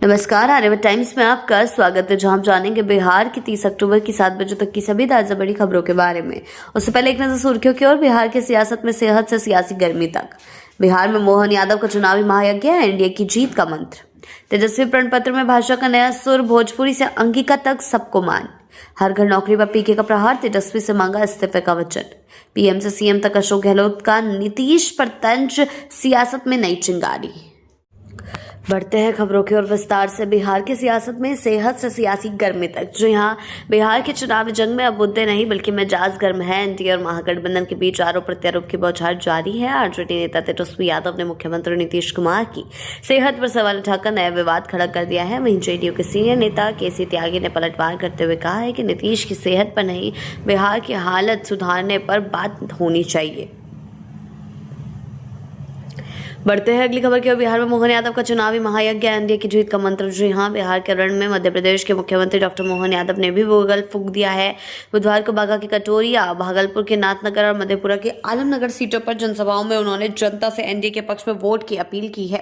नमस्कार, आर्यभट्ट टाइम्स में आपका स्वागत है, जहां हम जानेंगे बिहार की 30 अक्टूबर की 7 बजे तक की सभी ताजा बड़ी खबरों के बारे में। उससे पहले एक नजर सुर्खियों की ओर। बिहार की सियासत में सेहत से सियासी गर्मी तक। बिहार में मोहन यादव का चुनावी महायज्ञ, एनडीए की जीत का मंत्र। तेजस्वी प्रण पत्र में भाषा का नया सुर, भोजपुरी से अंगिका तक सबको मान। हर घर नौकरी पर पीके का प्रहार, तेजस्वी से मांगा इस्तीफे का वचन। पीएम से सीएम तक अशोक गहलोत का नीतीश पर तंज, सियासत में नई चिंगारी। बढ़ते हैं खबरों की ओर विस्तार से। बिहार की सियासत में सेहत से सियासी गर्मी तक। जी हां, बिहार के चुनावी जंग में अब मुद्दे नहीं बल्कि मिजाज गर्म है। एनडीए और महागठबंधन के बीच आरोप प्रत्यारोप की बौछार जारी है। आरजेडी नेता तेजस्वी यादव ने मुख्यमंत्री नीतीश कुमार की सेहत पर सवाल उठाकर नया विवाद खड़ा कर दिया है। वहीं जेडीयू के सीनियर नेता केसी त्यागी ने पलटवार करते हुए कहा है कि नीतीश की सेहत पर नहीं, बिहार की हालत सुधारने पर बात होनी चाहिए। बढ़ते हैं अगली खबर की ओर। बिहार में मोहन यादव का चुनावी महायज्ञ, एनडीए की जीत का मंत्र। जी हां, बिहार के रण में मध्य प्रदेश के मुख्यमंत्री डॉक्टर मोहन यादव ने भी वोगल फूंक दिया है। बुधवार को बांका की कटोरिया, भागलपुर के नाथनगर और मधेपुरा की आलमनगर सीटों पर जनसभाओं में उन्होंने जनता से एनडीए के पक्ष में वोट की अपील की है।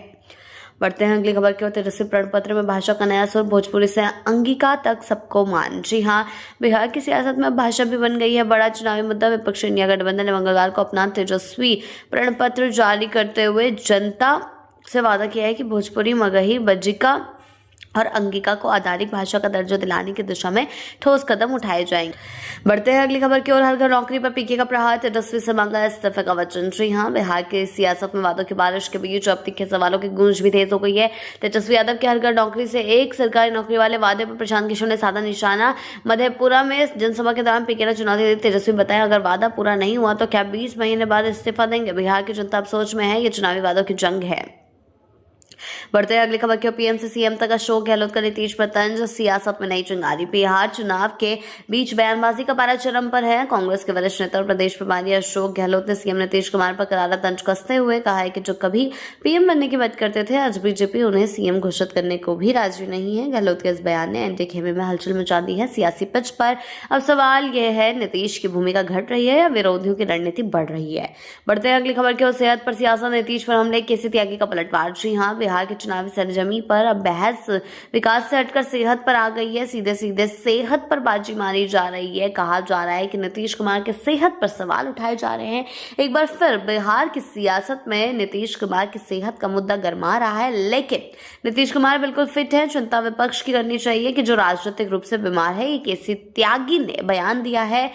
बढ़ते हैं अगली खबर की ओर। तेजस्वी प्रण पत्र में भाषा का नया सुर, भोजपुरी से अंगिका तक सबको मान। जी हां, बिहार की सियासत में भाषा भी बन गई है बड़ा चुनावी मुद्दा। विपक्षी इंडिया गठबंधन ने मंगलवार को अपना तेजस्वी प्रण पत्र जारी करते हुए जनता से वादा किया है कि भोजपुरी, मगही, बज्जिका और अंगिका को आधारिक भाषा का दर्जा दिलाने की दिशा में ठोस कदम उठाए जाएंगे। बढ़ते हैं अगली खबर की ओर। हर घर नौकरी पर पीके का प्रहार, तेजस्वी से मांगा इस्तीफे का वचन। जी हां, बिहार की सियासत में वादों की बारिश के बीच अब तीखे सवालों की गूंज भी तेज हो गई है। तेजस्वी यादव के हर घर नौकरी से एक सरकारी नौकरी वाले वादे पर प्रशांत किशोर ने साधा निशाना। मधेपुरा में जनसभा के दौरान पीके ने चुनौती दी। तेजस्वी बताया, अगर वादा पूरा नहीं हुआ तो क्या 20 महीने बाद इस्तीफा देंगे। बिहार की जनता अब सोच में है, ये चुनावी वादों की जंग है। बढ़ते हैं अगली खबर की ओर। पीएम से सीएम तक अशोक गहलोत का नीतीश पर तंज, सियासत में नई चिंगारी। बिहार चुनाव के बीच बयानबाजी का पारा चरम पर है। कांग्रेस के वरिष्ठ नेता और प्रदेश प्रभारी अशोक गहलोत ने सीएम नीतीश कुमार पर करारा तंज कसते हुए कहा है कि जो कभी पीएम बनने की बात करते थे, आज बीजेपी उन्हें सीएम घोषित करने को भी राजी नहीं है। गहलोत के इस बयान ने एनडीए खेमे में हलचल मचा दी है। सियासी पिच पर अब सवाल यह है, नीतीश की भूमिका घट रही है या विरोधियों की रणनीति बढ़ रही है। बढ़ते हैं अगली खबर की ओर। सेहत पर सियासत, नीतीश पर हमले, केसी त्यागी का पलटवार। जी हां, बिहार के चुनावी सरजमी पर अब बहस विकास से हटकर सेहत पर आ गई है। सीधे सीधे सेहत पर बाजी मारी जा रही है। कहा जा रहा है कि नीतीश कुमार के सेहत पर सवाल उठाए जा रहे हैं। एक बार फिर बिहार की सियासत में नीतीश कुमार की सेहत का मुद्दा गरमा रहा है, लेकिन नीतीश कुमार बिल्कुल फिट है। चिंता विपक्ष की करनी चाहिए कि जो राजनीतिक रूप से बीमार है। ये केसी त्यागी ने बयान दिया है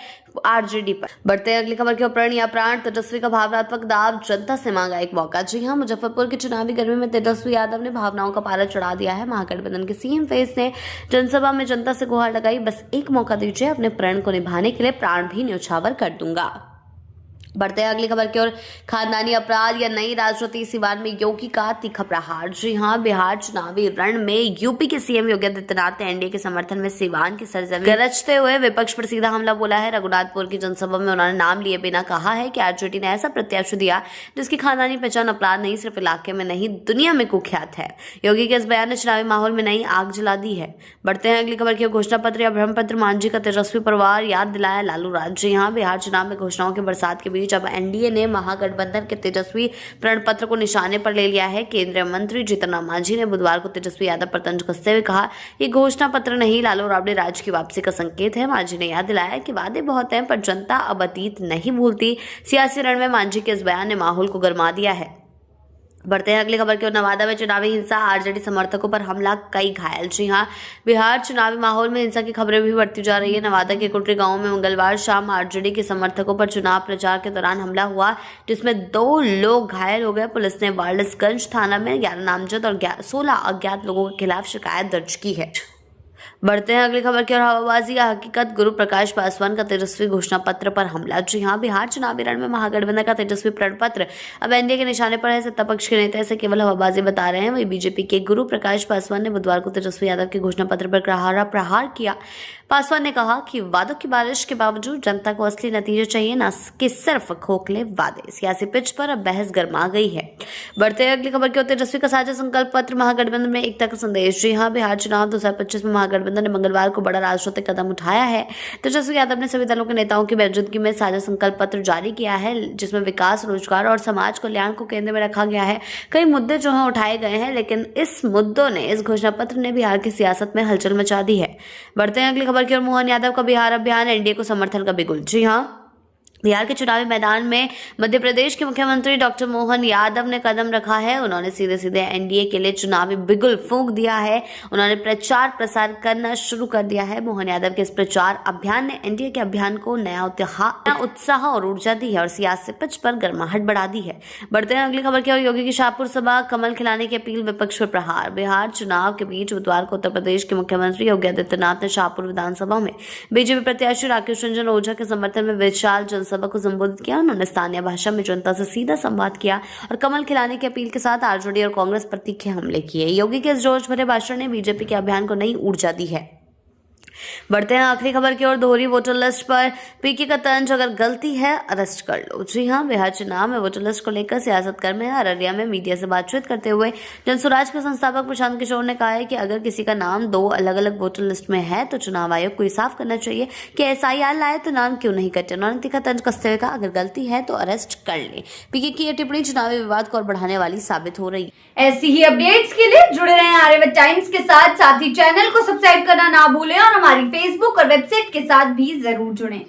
आरजेडी पर। बढ़ते हैं अगली खबर के ऊपर। या प्राण, तेजस्वी का भावनात्मक दाव, जनता से मांगा एक मौका। जी हां, मुजफ्फरपुर की चुनावी गर्मी में तेजस्वी यादव ने भावनाओं का पारा चढ़ा दिया है। महागठबंधन के सीएम फेस ने जनसभा में जनता से गुहार लगाई, बस एक मौका दीजिए, अपने प्रण को निभाने के लिए प्राण भी न्यौछावर कर दूंगा। बढ़ते हैं अगली खबर की ओर। खानदानी अपराध या नई राजनीति, सिवान में योगी का तीखा प्रहार। जी हां, बिहार चुनावी रण में यूपी के सीएम योगी आदित्यनाथ ने एनडीए के समर्थन में सिवान की सरजमी गरजते हुए विपक्ष पर सीधा हमला बोला है। रघुनाथपुर की जनसभा में उन्होंने नाम लिए बिना कहा है कि आरजेडी ने ऐसा प्रत्याशी दिया जिसकी खानदानी पहचान अपराध नहीं सिर्फ इलाके में नहीं, दुनिया में कुख्यात है। योगी के इस बयान ने चुनावी माहौल में नई आग जला दी है। बढ़ते हैं अगली खबर की ओर। घोषणा पत्र या भ्रम पत्र, मांझी का तेजस्वी परिवार याद दिलाया लालू राज। जी हां, बिहार चुनाव में घोषणाओं की बरसात के बीच अब एनडीए ने महागठबंधन के तेजस्वी प्रण पत्र को निशाने पर ले लिया है। केंद्रीय मंत्री जीतन राम मांझी ने बुधवार को तेजस्वी यादव पर तंज कसते हुए कहा, ये घोषणा पत्र नहीं, लालू राबड़े राज की वापसी का संकेत है। मांझी ने याद दिलाया कि वादे बहुत हैं पर जनता अब अतीत नहीं भूलती। सियासी रण में मांझी के इस बयान ने माहौल को गरमा दिया है। बढ़ते हैं अगली खबर की ओर। नवादा में चुनावी हिंसा, आरजेडी समर्थकों पर हमला, कई घायल। जी हां, बिहार चुनावी माहौल में हिंसा की खबरें भी बढ़ती जा रही है। नवादा के कुटरी गांव में मंगलवार शाम आरजेडी के समर्थकों पर चुनाव प्रचार के दौरान हमला हुआ, जिसमें 2 लोग घायल हो गए। पुलिस ने वारसगंज थाना में 11 नामजद और 16 अज्ञात लोगों के खिलाफ शिकायत दर्ज की है। बढ़ते हैं अगली खबर की ओर। हवाबाजी या हकीकत, गुरु प्रकाश पासवान का तेजस्वी घोषणा पत्र पर हमला। जी हां, बिहार चुनावी रण में महागठबंधन का तेजस्वी प्रण पत्र अब एनडीए के निशाने पर है। सत्ता पक्ष के नेता इसे केवल हवाबाजी बता रहे हैं। वही बीजेपी के गुरु प्रकाश पासवान ने बुधवार को तेजस्वी यादव के घोषणा पत्र पर करारा प्रहार किया। पासवान ने कहा कि वादों की बारिश के बावजूद जनता को असली नतीजे चाहिए, न कि सिर्फ खोखले वादे। सियासी पिच पर अब बहस गर्मा गई है। बढ़ते अगली खबर की ओर, तेजस्वी का साझा संकल्प पत्र, महागठबंधन में एकता का संदेश। जी हां, बिहार चुनाव 2025 में महागठबंधन ने मंगलवार को बड़ा राजनीतिक कदम उठाया है। तेजस्वी यादव ने सभी दलों के नेताओं की मौजूदगी में साझा संकल्प पत्र जारी किया है, जिसमें विकास, रोजगार और समाज कल्याण को केंद्र में रखा गया है। कई मुद्दे जो हैं उठाए गए हैं, लेकिन इस मुद्दों ने, इस घोषणा पत्र ने बिहार की सियासत में हलचल मचा दी है। बढ़ते हैं अगली खबर की ओर, मोहन यादव का बिहार अभियान, एनडीए को समर्थन का बिगुल। जी हां, बिहार के चुनावी मैदान में मध्य प्रदेश के मुख्यमंत्री डॉक्टर मोहन यादव ने कदम रखा है। उन्होंने सीधे सीधे एनडीए के लिए चुनावी बिगुल फूंक दिया है। उन्होंने प्रचार प्रसार करना शुरू कर दिया है। मोहन यादव के इस प्रचार अभियान ने एनडीए के अभियान को नया उत्साह और ऊर्जा दी है और सियासी पिच पर गर्माहट बढ़ा दी है। बढ़ते हैं अगली खबर की ओर, योगी की शाहपुर सभा, कमल खिलाने की अपील, विपक्ष पर प्रहार। बिहार चुनाव के बीच बुधवार को उत्तर प्रदेश के मुख्यमंत्री योगी आदित्यनाथ ने शाहपुर विधानसभा में बीजेपी प्रत्याशी राकेश रंजन ओझा के समर्थन में विशाल सभा को संबोधित किया। उन्होंने स्थानीय भाषा में जनता से सीधा संवाद किया और कमल खिलाने की अपील के साथ आरजेडी और कांग्रेस पर तीखे हमले किए। योगी के इस जोश भरे भाषण ने बीजेपी के अभियान को नई ऊर्जा दी है। बढ़ते हैं आखिरी खबर की ओर, दोहरी वोटर लिस्ट पर पीके का तंज, अगर गलती है अरेस्ट कर लो। जी हां, बिहार चुनाव में वोटर लिस्ट को लेकर सियासत कर्मी अररिया में मीडिया से बातचीत करते हुए जनसुराज के संस्थापक प्रशांत किशोर ने कहा है कि अगर किसी का नाम 2 अलग अलग वोटर लिस्ट में है तो चुनाव आयोग को साफ करना चाहिए कि एसआईआर लाए तो नाम क्यों नहीं कटे। उन्होंने तीखा तंज कसते हुए कहा, अगर गलती है तो अरेस्ट कर ले। पीके की यह टिप्पणी चुनावी विवाद को और बढ़ाने वाली साबित हो रही है। ऐसी ही अपडेट्स के लिए जुड़े रहें आर्यभट्ट टाइम्स के साथ ही चैनल को सब्सक्राइब करना ना भूलें और हमारी फेसबुक और वेबसाइट के साथ भी जरूर जुड़ें।